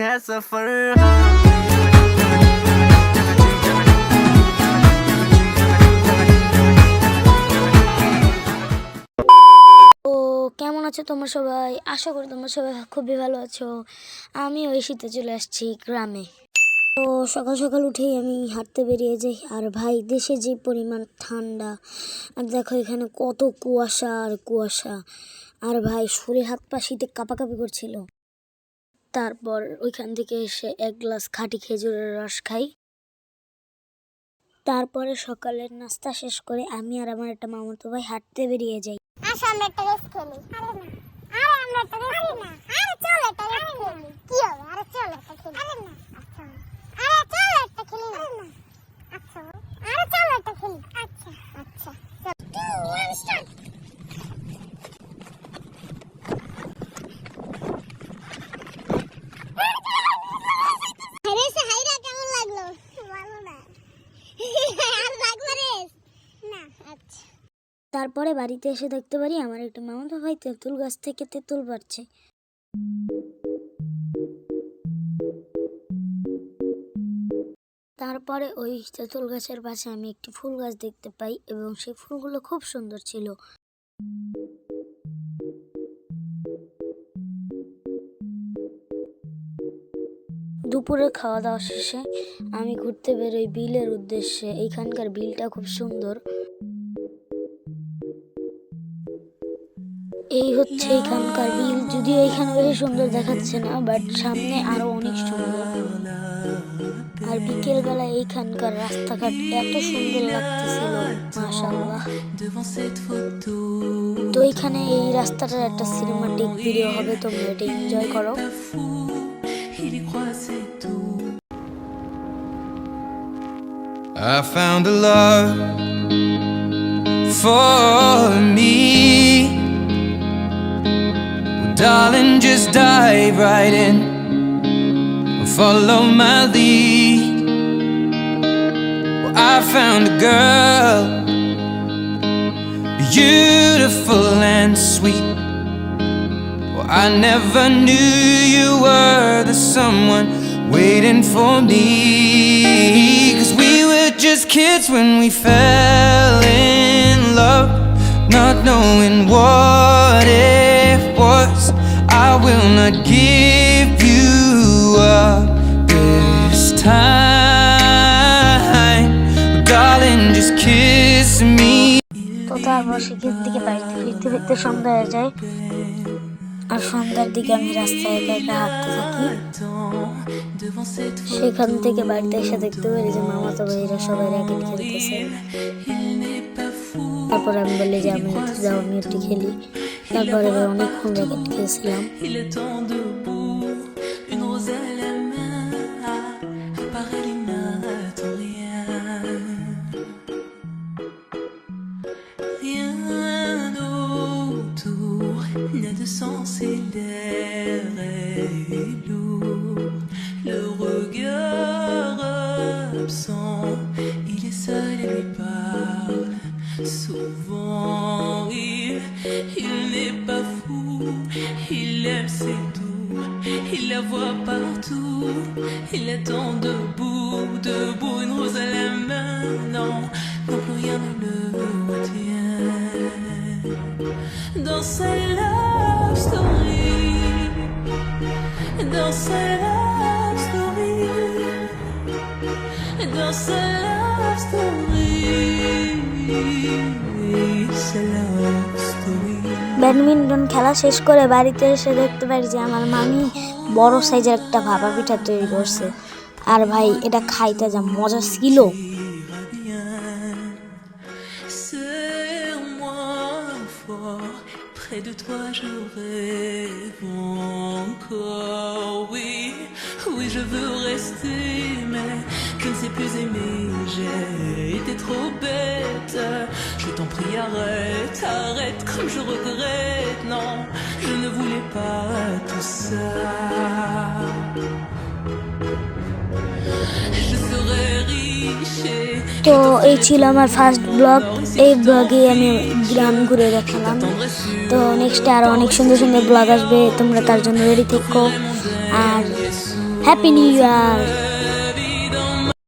है सफर। তো কেমন আছো তোমরা সবাই? আশা করি তোমরা সবাই খুবই ভালো আছো। আমি ওই শীতে চলে আসছি গ্রামে। তো সকাল সকাল উঠেই আমি হাঁটতে বেরিয়ে যাই। আর ভাই, দেশে যে পরিমাণ ঠান্ডা, আর দেখো এখানে কত কুয়াশা আর কুয়াশা। আর ভাই, শরীর হাত পা শীতে কাঁপাকাঁপি করছিল। তারপর ওইখান থেকে এসে এক গ্লাস খাঁটি খেজুরের রস খাই। তারপরে সকালের নাস্তা শেষ করে আমি আর আমার একটা মামাতো ভাই হাঁটতে বেরিয়ে যাই। আসো আমরা একটা রেস খেলি। আরে আমরা একটা রেস খেলি না। আরে চল একটা রেস খেলি। কি হবে? আরে চল একটা খেলি। আরে না। আচ্ছা। আরে চল একটা খেলি না। আরে না। আচ্ছা। আরে চল একটা খেলি। আচ্ছা। আচ্ছা। চল 2 1 স্টার্ট। রেসে হাইরা কেমন লাগলো? ভালো না। আর লাগবে রেস? না। আচ্ছা। তারপরে বাড়িতে এসে দেখতে পারি আমার একটা মামাতো ভাই তেঁতুল গাছ থেকে তেঁতুল পাড়ছে। তারপরে ওই তেঁতুল গাছের পাশে আমি একটি ফুল গাছ দেখতে পাই এবং সেই ফুলগুলো খুব সুন্দর ছিল। দুপুরে খাওয়া দাওয়া শেষে আমি ঘুরতে বেরোই বিলের উদ্দেশ্যে। এইখানকার বিলটা খুব সুন্দর। এই হচ্ছে এখানকার বিল। যদিও এখানে বেশি সুন্দর দেখাচ্ছে না, বাট সামনে আরো অনেক সুন্দর। আর বিকেল বেলা এইখানকার রাস্তাঘাট এত সুন্দর লাগতেছিল, মাশাআল্লাহ। তো এখানে এই রাস্তাটার একটা সিনেমাটিক ভিডিও হবে, তোমরা এটা এনজয় করো। I found a love for me. Well, darling, just dive right in and follow my lead. Well, I found a girl, beautiful and sweet. Well, I never knew you were the someone waiting for me. 'Cause we were just kids when we fell in love, not knowing what it was. I will not give you up this time, darling, just kiss me. তো তারপর সেখান থেকে বাড়িতে ফিরতে ফিরতে সন্ধ্যা হয়ে যায়। আর সন্ধ্যার দিকে আমি রাস্তায় একা একা হাঁটতে থাকি। সেখান থেকে বাড়িতে এসে দেখতে পারি যে মামাতো ভাইরা সবাই র্যাকেট খেলতেছে। তারপর আমি বলি যে আমি যাও, আমি একটু খেলি। তারপরে অনেকক্ষণ র্যাকেট খেলছিলাম। Il y a de sens et l'air est lourd. Le regard absent, il est seul et lui parle. Souvent il n'est pas fou. Il aime ses tours, il la voit partout. Il attend debout, debout, une rose à la main. Non, non, plus rien ne le retient. Dans sa love story, dans sa love story, dans sa love story, sa love story. Badminton খেলা শেষ করে বাড়িতে এসে দেখতে পারি যে আমার মামি বড় সাইজের একটা ভাপা পিঠা তৈরি করছে। আর ভাই, এটা খাইতে যা মজা ছিল। Près de toi je rêve encore, oui, oui je veux rester, mais je ne sais plus aimer, j'ai été trop bête. Je t'en prie arrête, arrête comme je regrette, non, je ne voulais pas tout ça. Je serais riche et তো এই ছিল আমার first blog. এই ব্লগে আমি গ্রাম ঘুরে দেখালাম। তো নেক্সটে আরও অনেক সুন্দর সুন্দর ব্লগ আসবে, তোমরা তার জন্য রেডি থেকো। আর হ্যাপি নিউ ইয়ার।